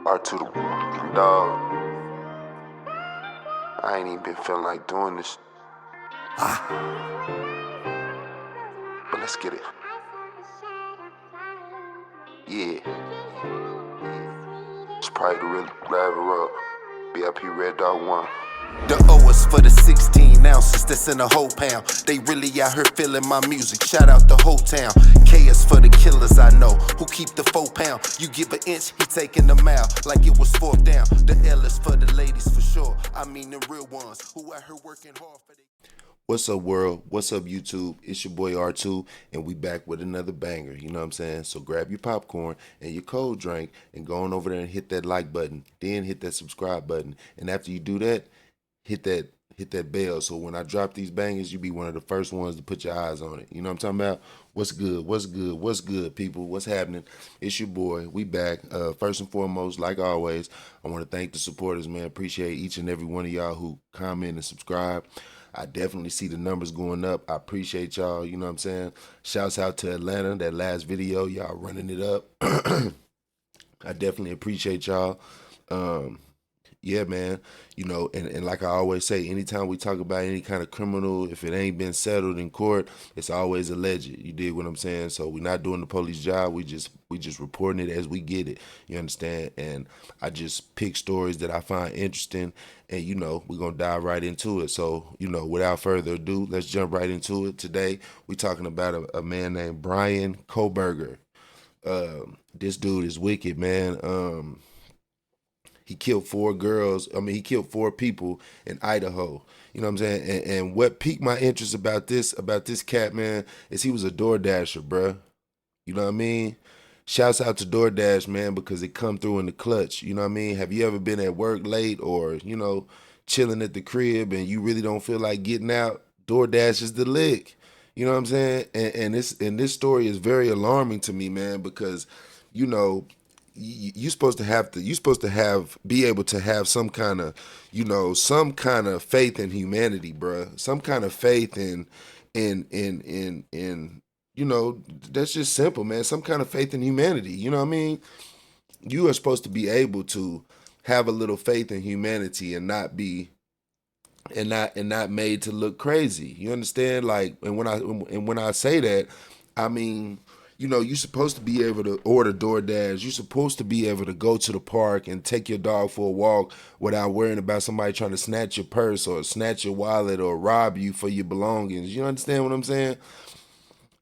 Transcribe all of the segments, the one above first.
R2 the dog. I ain't even been feeling like doing this. But let's get it. Yeah. It's probably the real level up. BIP Red Dog 1. The O is for the 16 ounces that's in the whole pound. They really out here feeling my music. Shout out the whole town. K is for the killers I know who keep the 4 pound. You give an inch, he taking the mile like it was 4th down. The L is for the ladies for sure. I mean the real ones who out here working hard for they. What's up, world? What's up, YouTube? It's your boy R2, and we back with another banger. You know what I'm saying? So grab your popcorn and your cold drink and go on over there and hit that like button. Then hit that subscribe button. And after you do that, hit that bell. So when I drop these bangers, you be one of the first ones to put your eyes on it. You know what I'm talking about? What's good? What's good? What's good, people? What's happening? It's your boy. We back. First and foremost, like always, I want to thank the supporters, man. Appreciate each and every one of y'all who comment and subscribe. I definitely see the numbers going up. I appreciate y'all. You know what I'm saying? Shouts out to Atlanta. That last video, y'all running it up. I definitely appreciate y'all. Yeah, man. You know, and like I always say, anytime we talk about any kind of criminal, if it ain't been settled in court, it's always alleged. You dig what I'm saying? So we're not doing the police job. We just reporting it as we get it. You understand? And I just pick stories that I find interesting, and you know, we're gonna dive right into it. So, you know, without further ado, let's jump right into it. Today, we're talking about a man named Bryan Kohberger. This dude is wicked, man. He killed 4 girls. I mean, he killed 4 people in Idaho. You know what I'm saying? And what piqued my interest about this cat, man, is he was a DoorDasher, bruh. You know what I mean? Shouts out to DoorDash, man, because it come through in the clutch. You know what I mean? Have you ever been at work late or, you know, chilling at the crib and you really don't feel like getting out? DoorDash is the lick. You know what I'm saying? And this story is very alarming to me, man, because, you know, you supposed to have be able to have some kind of, you know, some kind of faith in humanity, bruh. Some kind of faith in you know, that's just simple, man. Some kind of faith in humanity. You know what I mean? You are supposed to be able to have a little faith in humanity and not be and not made to look crazy. You understand? Like, and when I say that, I mean, you know, you're supposed to be able to order DoorDash. You're supposed to be able to go to the park and take your dog for a walk without worrying about somebody trying to snatch your purse or snatch your wallet or rob you for your belongings. You understand what I'm saying?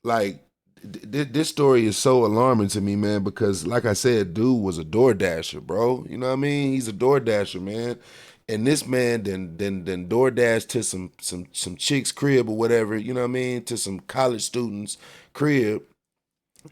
Like, this story is so alarming to me, man, because like I said, dude was a door dasher, bro. You know what I mean? He's a door dasher, man. And this man then door dash to some chick's crib or whatever, you know what I mean, to some college students' crib.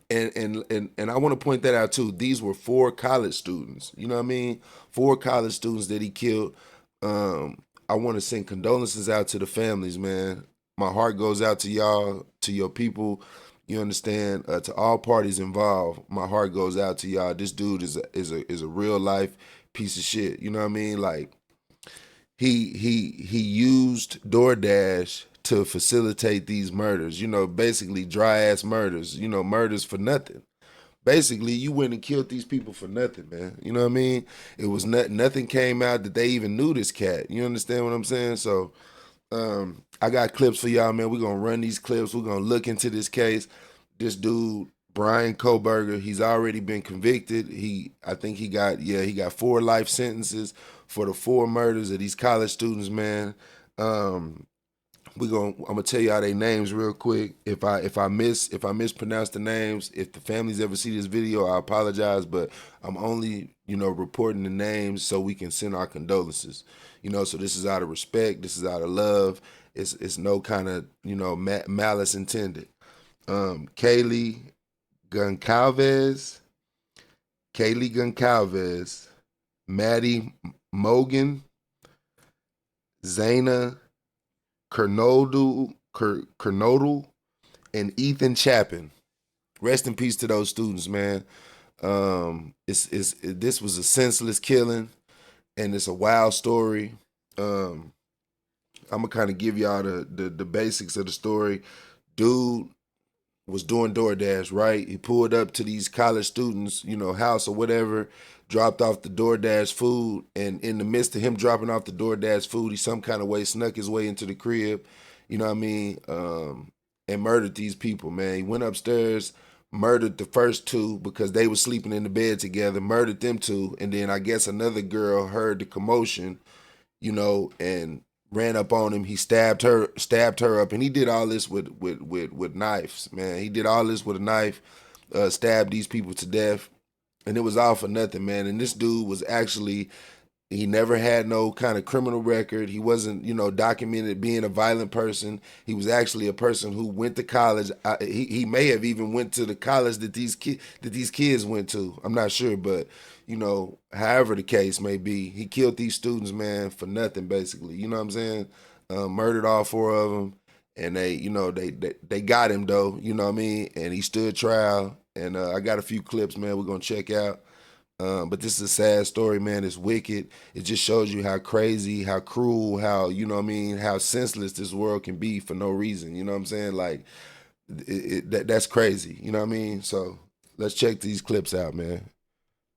And I want to point that out too. These were 4 college students, you know what I mean? 4 college students that he killed. I want to send condolences out to the families, man. My heart goes out to y'all, to your people. You understand? To all parties involved, my heart goes out to y'all. This dude is a real life piece of shit. You know what I mean? Like, he used DoorDash to facilitate these murders. You know, basically dry ass murders. You know, murders for nothing. Basically, you went and killed these people for nothing, man. You know what I mean? It was nothing came out that they even knew this cat. You understand what I'm saying? So, I got clips for y'all, man. We're gonna run these clips. We're gonna look into this case. This dude, Bryan Kohberger, he's already been convicted. I think he got 4 life sentences for the 4 murders of these college students, man. Um, I'm gonna tell y'all their names real quick. If I mispronounce the names, if the families ever see this video, I apologize. But I'm only, you know, reporting the names so we can send our condolences. You know, so this is out of respect. This is out of love. It's no kind of, you know, malice intended. Kaylee Goncalves, Maddie Mogan, Zayna Kernodle, and Ethan Chapin. Rest in peace to those students, man. This was a senseless killing, and it's a wild story. I'm gonna kind of give y'all the basics of the story. Dude was doing DoorDash, right? He pulled up to these college students, house or whatever, dropped off the DoorDash food, and in the midst of him dropping off the DoorDash food, he some kind of way snuck his way into the crib, you know what I mean, and murdered these people, man. He went upstairs, murdered the first two because they were sleeping in the bed together, murdered them two, and then I guess another girl heard the commotion, and ran up on him. He stabbed her up, and he did all this with knives, man. He did all this with a knife, stabbed these people to death, and it was all for nothing, man. And this dude was actually, he never had no kind of criminal record. He wasn't, documented being a violent person. He was actually a person who went to college. He may have even went to the college that these kids went to. I'm not sure, but however the case may be, he killed these students, man, for nothing, basically. You know what I'm saying? Murdered all four of them, and they got him though. You know what I mean? And he stood trial. And I got a few clips, man. We're gonna check out. But this is a sad story, man. It's wicked. It just shows you how crazy, how cruel, how, how senseless this world can be for no reason. You know what I'm saying? Like, that's crazy. You know what I mean? So let's check these clips out, man.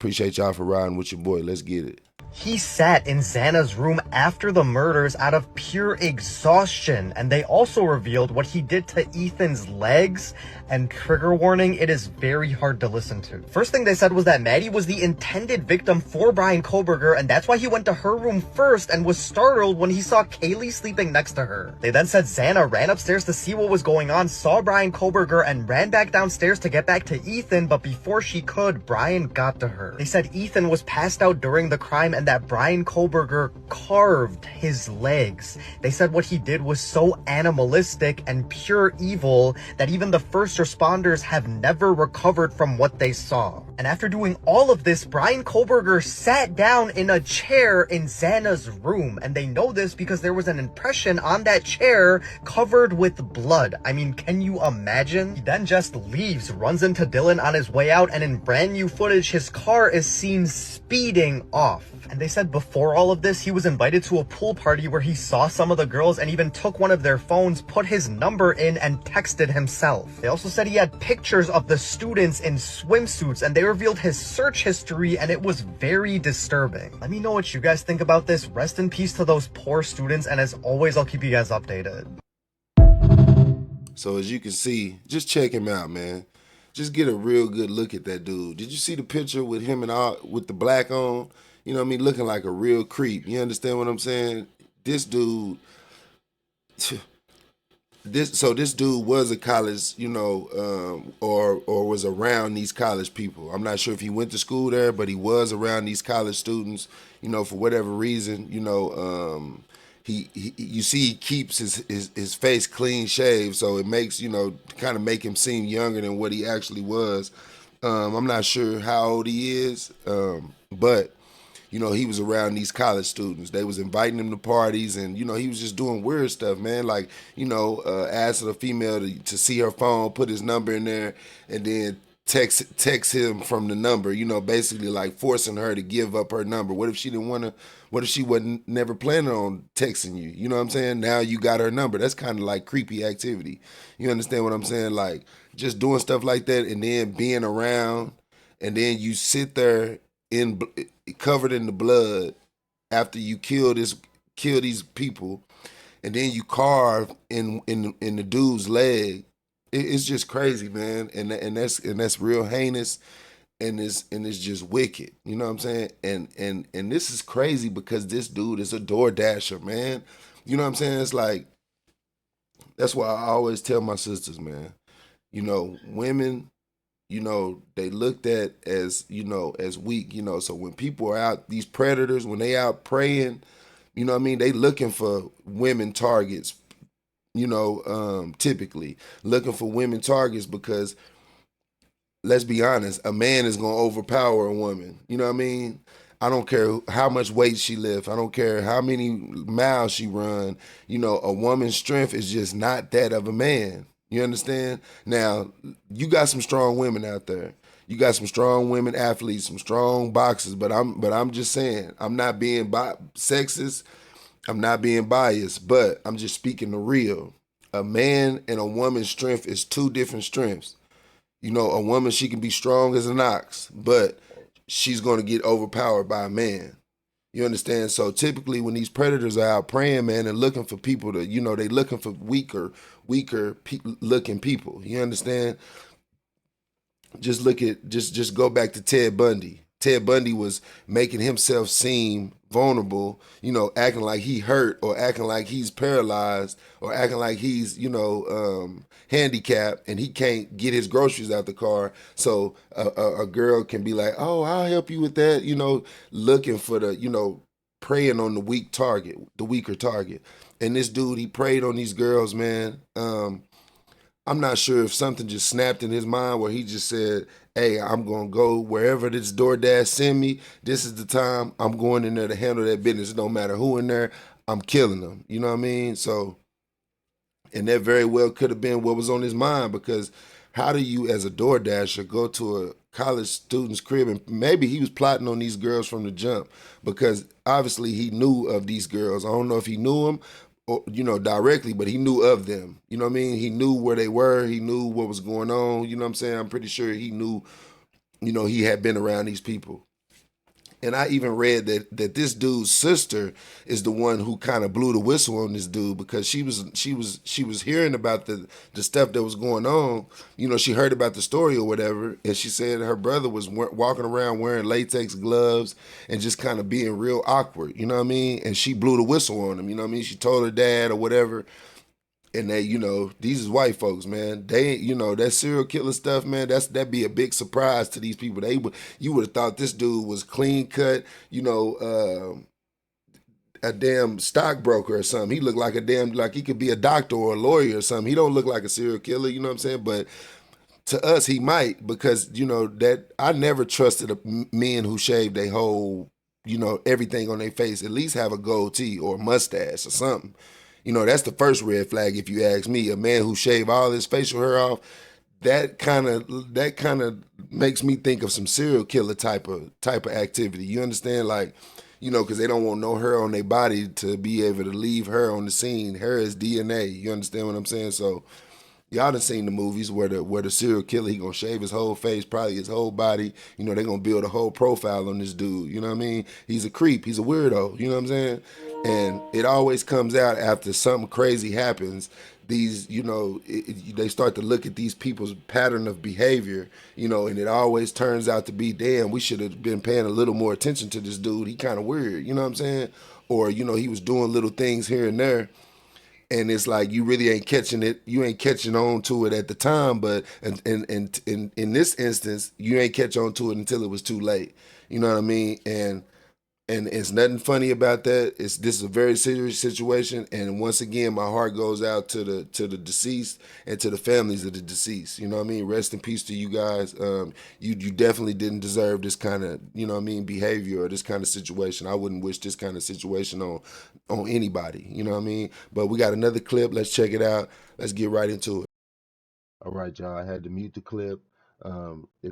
Appreciate y'all for riding with your boy. Let's get it. He sat in Xana's room after the murders out of pure exhaustion, and they also revealed what he did to Ethan's legs, and trigger warning, it is very hard to listen to. First thing they said was that Maddie was the intended victim for Bryan Kohberger, and that's why he went to her room first and was startled when he saw Kaylee sleeping next to her. They then said Xana ran upstairs to see what was going on, saw Bryan Kohberger, and ran back downstairs to get back to Ethan, but before she could, Bryan got to her. They said Ethan was passed out during the crime and that Bryan Kohberger carved his legs. They said what he did was so animalistic and pure evil that even the first responders have never recovered from what they saw. And after doing all of this, Bryan Kohberger sat down in a chair in Xana's room. And they know this because there was an impression on that chair covered with blood. I mean, can you imagine? He then just leaves, runs into Dylan on his way out, and in brand new footage, his car is seen speeding off. And they said before all of this, he was invited to a pool party where he saw some of the girls and even took one of their phones, put his number in, and texted himself. They also said he had pictures of the students in swimsuits, and they revealed his search history, and it was very disturbing. Let me know what you guys think about this. Rest in peace to those poor students, and as always, I'll keep you guys updated. So as you can see, just check him out, man. Just get a real good look at that dude. Did you see the picture with him and all with the black on? You know what I mean? Looking like a real creep. You understand what I'm saying? This dude, this dude was a college, or was around these college people. I'm not sure if he went to school there, but he was around these college students, for whatever reason, he you see he keeps his face clean shaved, so it makes, kind of make him seem younger than what he actually was. I'm not sure how old he is, but he was around these college students. They was inviting him to parties, and he was just doing weird stuff, man. Like asking a female to see her phone, put his number in there, and then text him from the number. Basically like forcing her to give up her number. What if she didn't want to? What if she wasn't never planning on texting you? You know what I'm saying? Now you got her number. That's kind of like creepy activity. You understand what I'm saying? Like just doing stuff like that, and then being around, and then you sit there covered in the blood after you kill these people, and then you carve in the dude's leg. It's just crazy, man, and that's real heinous, and it's just wicked. You know what I'm saying? And this is crazy because this dude is a door dasher, man. You know what I'm saying? It's like, that's why I always tell my sisters, man. Women, they looked at as, as weak, so when people are out, these predators, when they out preying, what I mean, they looking for women targets, typically looking for women targets because, let's be honest, a man is going to overpower a woman. You know what I mean? I don't care how much weight she lifts. I don't care how many miles she run. A woman's strength is just not that of a man. You understand? Now, you got some strong women out there. You got some strong women athletes, some strong boxers, but I'm just saying, I'm not being sexist. I'm not being biased, but I'm just speaking the real. a man and a woman's strength is two different strengths. You know, a woman, she can be strong as an ox, but she's going to get overpowered by a man. You understand? So typically, when these predators are out preying, man, and looking for people to, you know, they looking for looking people. You understand? Just look at, just go back to Ted Bundy. Ted Bundy was making himself seem vulnerable, you know, acting like he hurt or acting like he's paralyzed or acting like he's, you know, handicapped and he can't get his groceries out the car. So a girl can be like, oh, I'll help you with that, you know, looking for the, you know, preying on the weak target, the weaker target. And this dude, he preyed on these girls, man. I'm not sure if something just snapped in his mind where he just said, hey, I'm going to go wherever this DoorDash send me. This is the time I'm going in there to handle that business. It don't matter who in there. I'm killing them. You know what I mean? So, and that very well could have been what was on his mind because how do you, as a DoorDasher, go to a college student's crib and maybe he was plotting on these girls from the jump because obviously he knew of these girls. I don't know if he knew them, or, you know, directly, but he knew of them. You know what I mean? He knew where they were. He knew what was going on. You know what I'm saying? I'm pretty sure he knew, you know, he had been around these people. And I even read that this dude's sister is the one who kind of blew the whistle on this dude because she was hearing about the stuff that was going on. You know, she heard about the story or whatever, and she said her brother was walking around wearing latex gloves and just kind of being real awkward. You know what I mean? And she blew the whistle on him. You know what I mean? She told her dad or whatever, and they, you know, these is white folks, man. They, you know, that serial killer stuff, man. That'd be a big surprise to these people. You would have thought this dude was clean cut, you know, a damn stockbroker or something. He looked like a damn, like he could be a doctor or a lawyer or something. He don't look like a serial killer, you know what I'm saying? But to us, he might because you know that I never trusted men who shave their whole, you know, everything on their face. At least have a goatee or a mustache or something. You know, that's the first red flag if you ask me. A man who shave all his facial hair off, that kind of makes me think of some serial killer type of activity. You understand, like, you know, because they don't want no hair on their body to be able to leave hair on the scene. Hair is DNA. You understand what I'm saying? So y'all done seen the movies where the serial killer, he gonna shave his whole face, probably his whole body. You know, they gonna build a whole profile on this dude. You know what I mean? He's a creep. He's a weirdo. You know what I'm saying? And it always comes out after something crazy happens. These, you know, they start to look at these people's pattern of behavior, you know, and it always turns out to be, damn, we should have been paying a little more attention to this dude. He kind of weird, you know what I'm saying? Or, you know, he was doing little things here and there and it's like you really ain't catching it, you ain't catching on to it at the time, but in this instance you ain't catch on to it until it was too late. You know what I mean? And it's nothing funny about that. This is a very serious situation, and once again, my heart goes out to the deceased and to the families of the deceased. You know what I mean? Rest in peace to you guys. You definitely didn't deserve this kind of, you know what I mean, behavior or this kind of situation. I wouldn't wish this kind of situation on anybody. You know what I mean? But we got another clip. Let's check it out. Let's get right into it. All right, y'all. I had to mute the clip.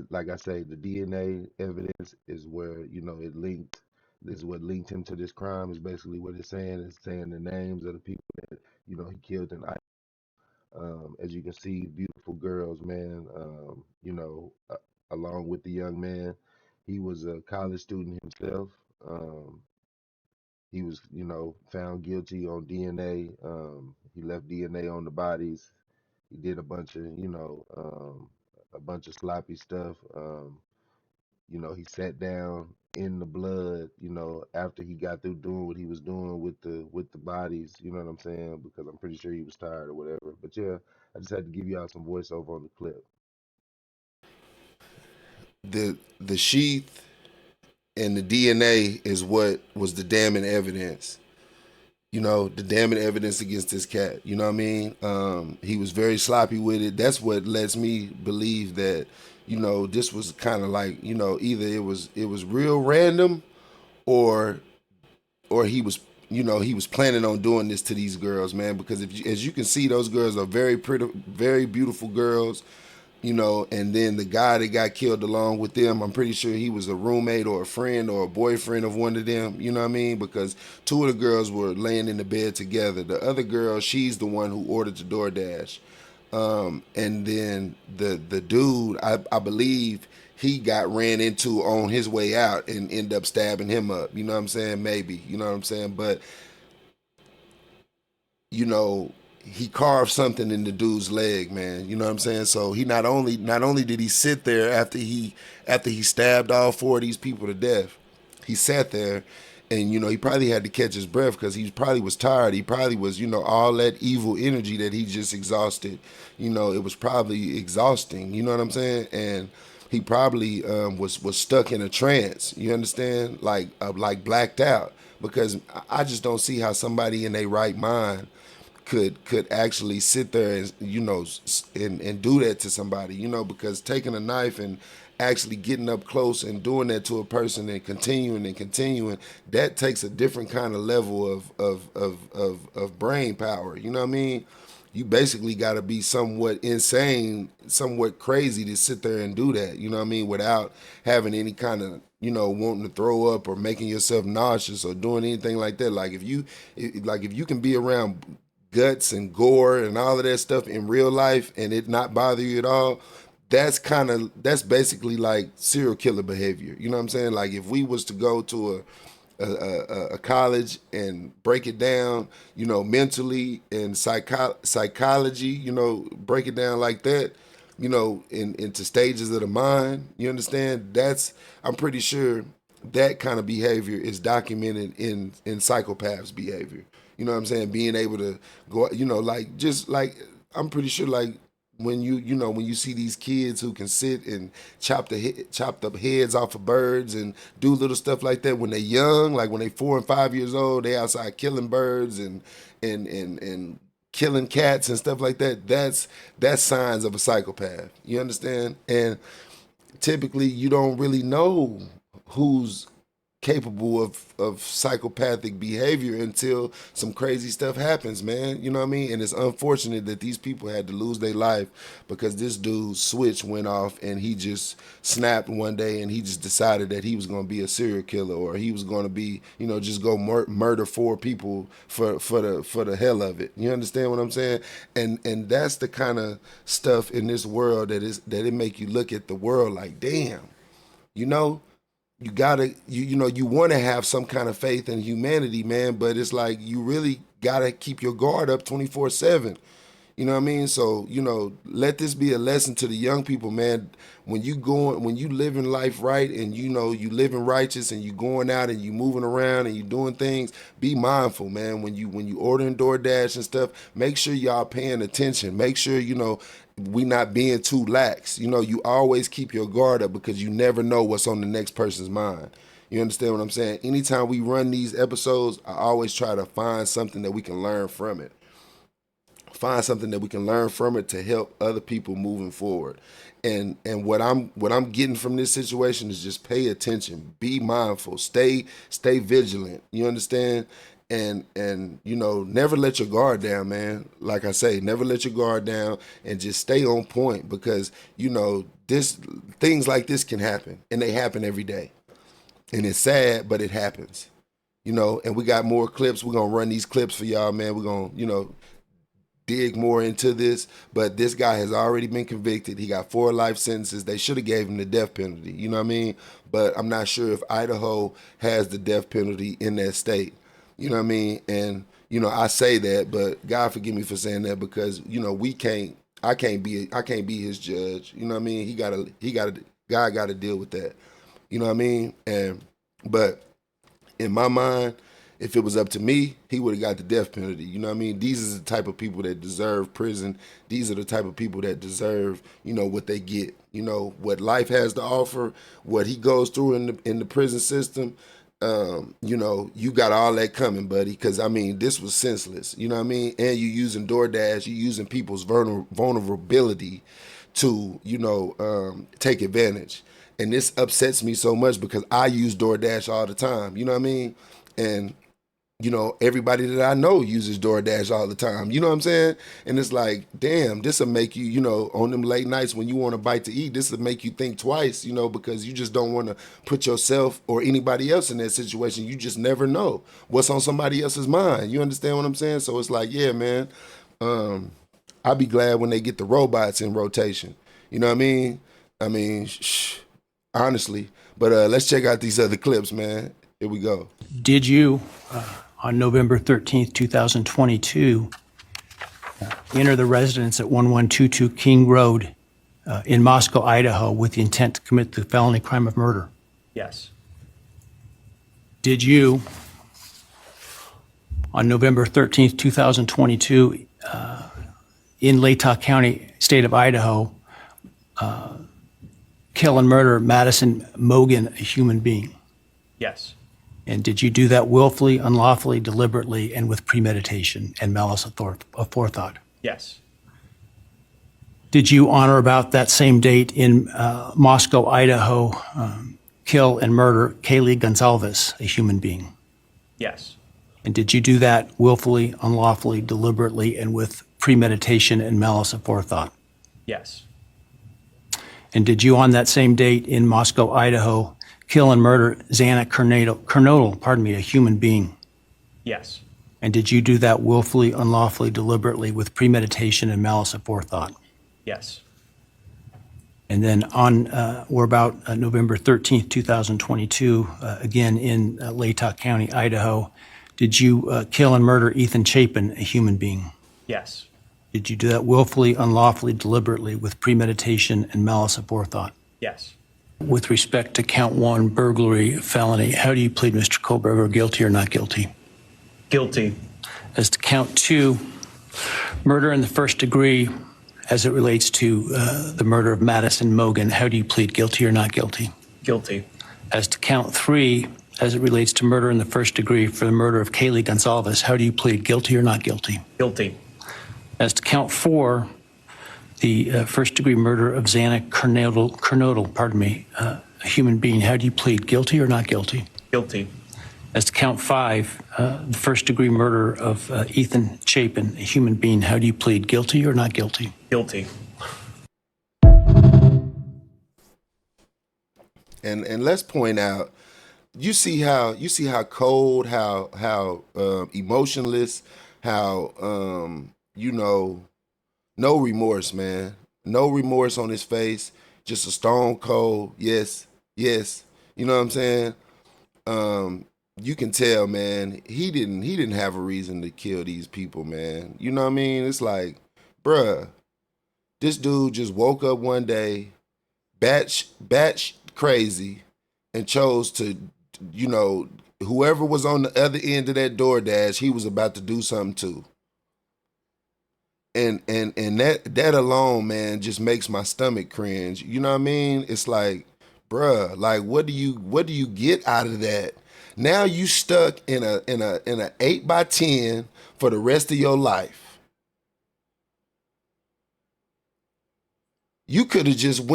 Like I say, the DNA evidence is where, you know, it linked. This is what linked him to this crime. Is basically what it's saying. It's saying the names of the people that, you know, he killed in. As you can see, beautiful girls, man. You know, along with the young man, he was a college student himself. Um, he was, you know, found guilty on DNA. He left DNA on the bodies. He did a bunch of, you know, a bunch of sloppy stuff. You know, he sat down in the blood, you know, after he got through doing what he was doing with the bodies, you know what I'm saying? Because I'm pretty sure he was tired or whatever. But yeah, I just had to give y'all some voiceover on the clip. The sheath and the DNA is what was the damning evidence. You know, the damning evidence against this cat. You know what I mean? He was very sloppy with it. That's what lets me believe that, you know, this was kind of like, you know, either it was real random or he was, you know, he was planning on doing this to these girls, man. Because as you can see, those girls are very pretty, very beautiful girls. And then the guy that got killed along with them, I'm pretty sure he was a roommate or a friend or a boyfriend of one of them, you know what I mean? Because two of the girls were laying in the bed together. The other girl, she's the one who ordered the DoorDash. And then the dude, I believe he got ran into on his way out and ended up stabbing him up. You know what I'm saying? Maybe. You know what I'm saying? But you know, he carved something in the dude's leg, man. You know what I'm saying? So he not only did he sit there after he stabbed all four of these people to death, he sat there and he probably had to catch his breath because he probably was tired. He probably was, all that evil energy that he just exhausted. It was probably exhausting. You know what I'm saying? And he probably was stuck in a trance. You understand? Like blacked out. Because I just don't see how somebody in their right mind could actually sit there and and do that to somebody, because taking a knife and actually getting up close and doing that to a person and continuing, that takes a different kind of level of brain power. You know what I mean? You basically got to be somewhat insane, somewhat crazy to sit there and do that. You know what I mean? Without having any kind of wanting to throw up or making yourself nauseous or doing anything like that. Like if you can be around guts and gore and all of that stuff in real life and it not bother you at all, that's basically like serial killer behavior. You know what I'm saying? Like if we was to go to a college and break it down, mentally and psychology, break it down like that, into stages of the mind. You understand? I'm pretty sure that kind of behavior is documented in psychopaths' behavior. You know what I'm saying? Being able to go, like just like I'm pretty sure like when you see these kids who can sit and chopped up heads off of birds and do little stuff like that when they're young, like when they 4 and 5 years old, they outside killing birds and killing cats and stuff like that. That's signs of a psychopath. You understand? And typically you don't really know who's capable of psychopathic behavior until some crazy stuff happens, man. You know what I mean? And it's unfortunate that these people had to lose their life because this dude's switch went off and he just snapped one day and he just decided that he was going to be a serial killer or he was going to be, just go murder four people for the hell of it. You understand what I'm saying? And that's the kind of stuff in this world that it make you look at the world like, damn, you know you gotta you want to have some kind of faith in humanity, man, but it's like you really gotta keep your guard up 24/7. You know what I mean? So let this be a lesson to the young people, man. When you living life right and you living righteous and you going out and you moving around and you doing things, be mindful, man. When you ordering DoorDash and stuff, make sure y'all paying attention. Make sure we not being too lax. You always keep your guard up because you never know what's on the next person's mind. You understand what I'm saying? Anytime we run these episodes, I always try to find something that we can learn from it. Find something that we can learn from it to help other people moving forward. And what I'm getting from this situation is just pay attention, be mindful, stay vigilant. You understand? And never let your guard down, man. Like I say, never let your guard down and just stay on point because this things like this can happen and they happen every day. And it's sad, but it happens. And we got more clips. We're gonna run these clips for y'all, man. We're gonna, dig more into this, but this guy has already been convicted. He got 4 life sentences. They should have gave him the death penalty. You know what I mean? But I'm not sure if Idaho has the death penalty in that state. You know what I mean? And I say that, but God forgive me for saying that because we can't. I can't be his judge. You know what I mean? God got to deal with that. You know what I mean? But in my mind, if it was up to me, he would have got the death penalty. You know what I mean? These are the type of people that deserve prison. These are the type of people that deserve, what they get. What life has to offer, what he goes through in the prison system. You got all that coming, buddy. Because this was senseless. You know what I mean? And you using DoorDash, you using people's vulnerability to, take advantage. And this upsets me so much because I use DoorDash all the time. You know what I mean? And everybody that I know uses DoorDash all the time. You know what I'm saying? And it's like, damn, this will make you, on them late nights when you want a bite to eat, this will make you think twice, because you just don't want to put yourself or anybody else in that situation. You just never know what's on somebody else's mind. You understand what I'm saying? So it's like, yeah, man, I'll be glad when they get the robots in rotation. You know what I mean? Honestly. But let's check out these other clips, man. Here we go. Did you, on November 13th, 2022, enter the residence at 1122 King Road in Moscow, Idaho, with the intent to commit the felony crime of murder? Yes. Did you, on November 13th, 2022, in Latah County, state of Idaho, kill and murder Madison Mogan, a human being? Yes. And did you do that willfully, unlawfully, deliberately, and with premeditation and malice aforethought? Yes. Did you, on or about that same date in Moscow, Idaho, kill and murder Kaylee Gonzalez, a human being? Yes. And did you do that willfully, unlawfully, deliberately, and with premeditation and malice aforethought? Yes. And did you, on that same date in Moscow, Idaho, kill and murder Xana Kernodle, a human being? Yes. And did you do that willfully, unlawfully, deliberately, with premeditation and malice aforethought? Yes. And then on or about November 13th, 2022, again in Latah County, Idaho, did you kill and murder Ethan Chapin, a human being? Yes. Did you do that willfully, unlawfully, deliberately, with premeditation and malice aforethought? Yes. With respect to count one, burglary, felony, how do you plead, Mr. Kohlberger, guilty or not guilty? Guilty. As to count two, murder in the first degree, as it relates to the murder of Madison Mogan, how do you plead, guilty or not guilty? Guilty. As to count three, as it relates to murder in the first degree for the murder of Kaylee Gonzalez, how do you plead, guilty or not guilty? Guilty. As to count four, the first degree murder of Xana Kernodle, a human being, how do you plead, guilty or not guilty? Guilty. As to count five, the first degree murder of Ethan Chapin, a human being, how do you plead, guilty or not guilty? Guilty. And let's point out, you see how cold, how emotionless, how no remorse, man. No remorse on his face. Just a stone cold, yes. You know what I'm saying? You can tell, man, he didn't have a reason to kill these people, man. You know what I mean? It's like, bruh, this dude just woke up one day, batch crazy, and chose to, whoever was on the other end of that DoorDash, he was about to do something to. And that alone, man, just makes my stomach cringe. You know what I mean? It's like, bruh, like what do you get out of that? Now you stuck in a 8x10 for the rest of your life. You could have just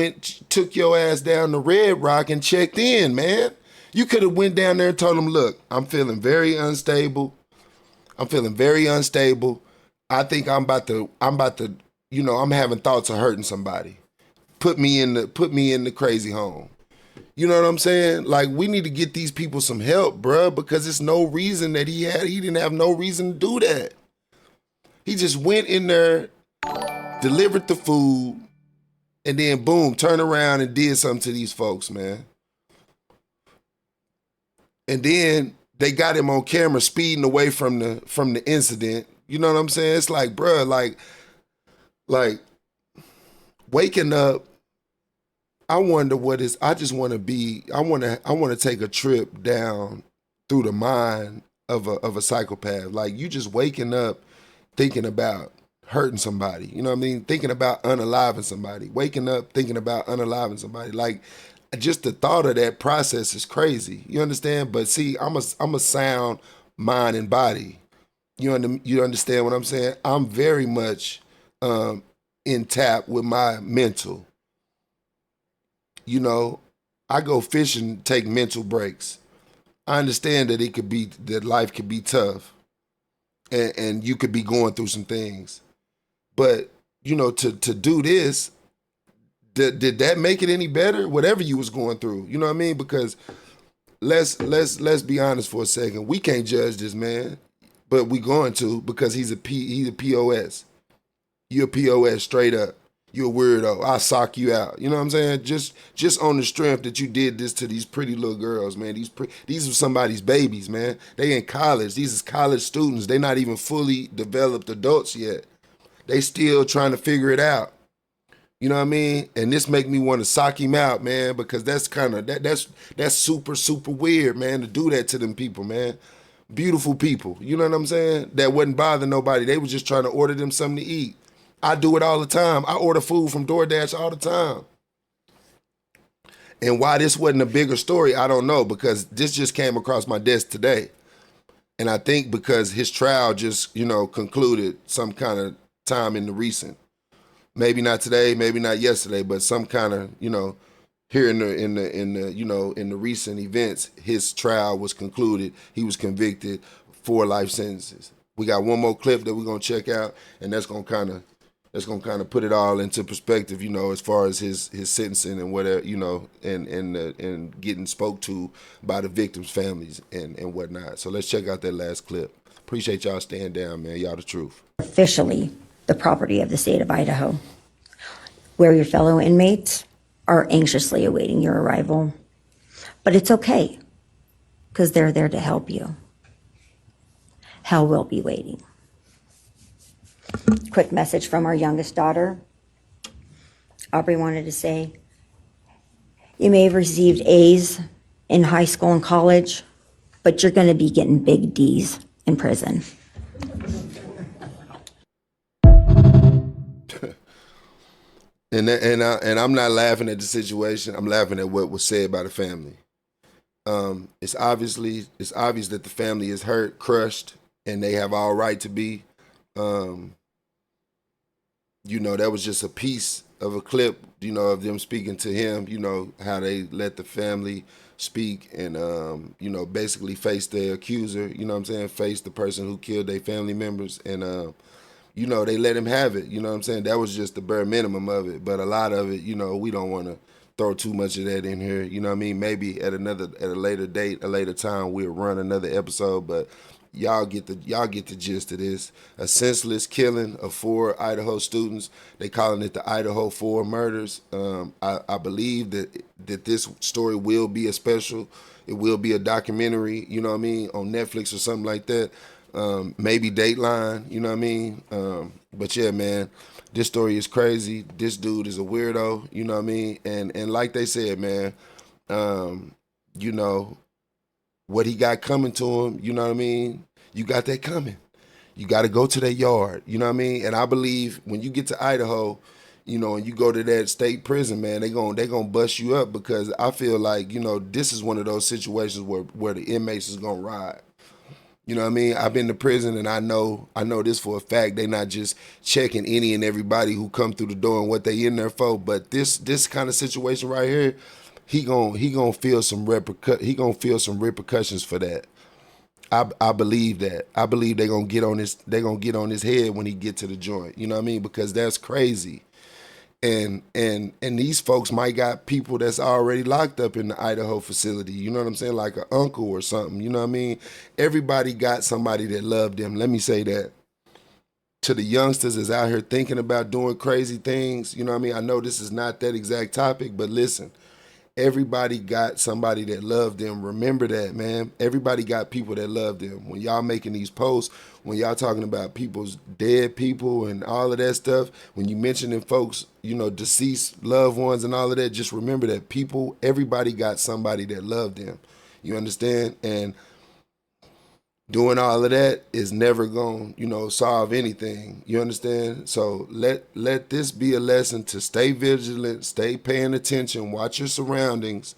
took your ass down to Red Rock and checked in, man. You could have went down there and told them, look, I'm feeling very unstable. I think I'm about to, I'm having thoughts of hurting somebody. Put me in the crazy home. You know what I'm saying? Like, we need to get these people some help, bruh, because it's no reason that he didn't have no reason to do that. He just went in there, delivered the food, and then boom, turned around and did something to these folks, man. And then they got him on camera speeding away from the incident. You know what I'm saying? It's like, bruh, like waking up. I wonder I just want to take a trip down through the mind of a psychopath. Like, you just waking up thinking about hurting somebody. You know what I mean? Thinking about unaliving somebody. Waking up thinking about unaliving somebody. Like, just the thought of that process is crazy. You understand? But see, I'm a sound mind and body. You understand what I'm saying? I'm very much in tap with my mental. I go fishing, take mental breaks. I understand that that life could be tough, and you could be going through some things. But to do this, did that make it any better? Whatever you was going through, you know what I mean? Because let's be honest for a second. We can't judge this man, but we going to, because he's a POS. You're a POS straight up. You're a weirdo. I'll sock you out. You know what I'm saying? Just on the strength that you did this to these pretty little girls, man. These are somebody's babies, man. They in college. These is college students. They not even fully developed adults yet. They still trying to figure it out. You know what I mean? And this make me want to sock him out, man, because that's kind of that's super, super weird, man, to do that to them people, man. Beautiful people. You know what I'm saying? That wouldn't bother nobody. They was just trying to order them something to eat. I do it all the time. I order food from DoorDash all the time. And why this wasn't a bigger story, I don't know, because this just came across my desk today. And I think because his trial just, concluded some kind of time in the recent. Maybe not today, maybe not yesterday, but some kind of, here in the recent events, his trial was concluded. He was convicted, 4 life sentences. We got one more clip that we're gonna check out, and that's gonna kind of put it all into perspective, as far as his sentencing and whatever, and getting spoke to by the victims' families and whatnot. So let's check out that last clip. Appreciate y'all staying down, man. Y'all the truth. Officially the property of the state of Idaho, where your fellow inmates are anxiously awaiting your arrival. But it's okay, because they're there to help you. Hell will be waiting. Quick message from our youngest daughter. Aubrey wanted to say, you may have received A's in high school and college, but you're going to be getting big D's in prison. And I'm not laughing at the situation. I'm laughing at what was said by the family. It's obvious that the family is hurt, crushed, and they have all right to be. That was just a piece of a clip, of them speaking to him. How they let the family speak and basically face their accuser. Face the person who killed their family members and. They let him have it. That was just the bare minimum of it. But a lot of it, we don't want to throw too much of that in here. Maybe at a later date, a later time, we'll run another episode. But y'all get the gist of this. A senseless killing of 4 Idaho students. They calling it the Idaho 4 murders. I believe that this story will be a special. It will be a documentary, on Netflix or something like that. Maybe Dateline, but yeah, man, this story is crazy. This dude is a weirdo, and like they said, man, what he got coming to him, you got that coming. You got to go to that yard, and I believe when you get to Idaho, and you go to that state prison, man, they gonna bust you up, because I feel like, this is one of those situations where the inmates is gonna ride. I've been to prison, and I know this for a fact. They not just checking any and everybody who come through the door and what they in there for. But this kind of situation right here, he gonna feel some repercussions for that. I believe that. I believe they gonna get on his head when he get to the joint. Because that's crazy. And these folks might got people that's already locked up in the Idaho facility. You know what I'm saying? Like an uncle or something. Everybody got somebody that loved them. Let me say that. To the youngsters that's out here thinking about doing crazy things, I know this is not that exact topic, but listen. Everybody got somebody that loved them. Remember that, man. Everybody got people that love them. When y'all making these posts, when y'all talking about people's dead people and all of that stuff, when you mentioning folks, deceased loved ones and all of that, just remember that everybody got somebody that loved them. You understand? And doing all of that is never going to solve anything. You understand? So let this be a lesson to stay vigilant, stay paying attention, watch your surroundings.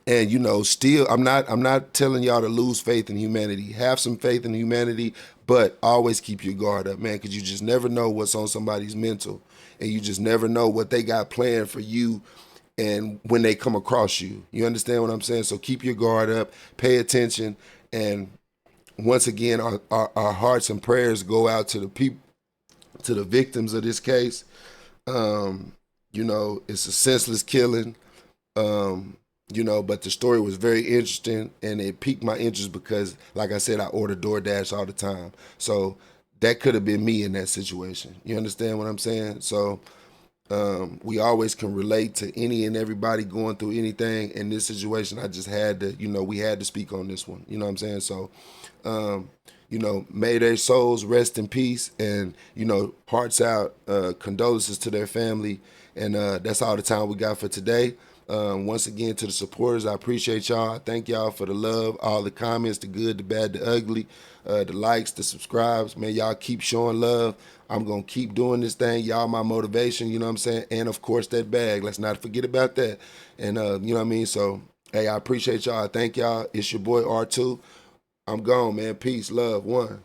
And still, I'm not telling y'all to lose faith in humanity. Have some faith in humanity, but always keep your guard up, man, because you just never know what's on somebody's mental, and you just never know what they got planned for you and when they come across you. You understand what I'm saying? So keep your guard up, pay attention, and once again, our hearts and prayers go out to the people, to the victims of this case. You know, it's a senseless killing. You know, but the story was very interesting and it piqued my interest because, like I said, I order DoorDash all the time. So that could have been me in that situation. You understand what I'm saying? So we always can relate to any and everybody going through anything. In this situation, I just had to, you know, we had to speak on this one. You know what I'm saying? So, you know, may their souls rest in peace, and, you know, hearts out, condolences to their family. And that's all the time we got for today. Once again, to the supporters, I appreciate y'all. Thank y'all for the love, all the comments, the good, the bad, the ugly, the likes, the subscribes. Man, y'all keep showing love. I'm going to keep doing this thing. Y'all my motivation, you know what I'm saying? And, of course, that bag. Let's not forget about that. And, you know what I mean? So, hey, I appreciate y'all. Thank y'all. It's your boy R2. I'm gone, man. Peace, love, one.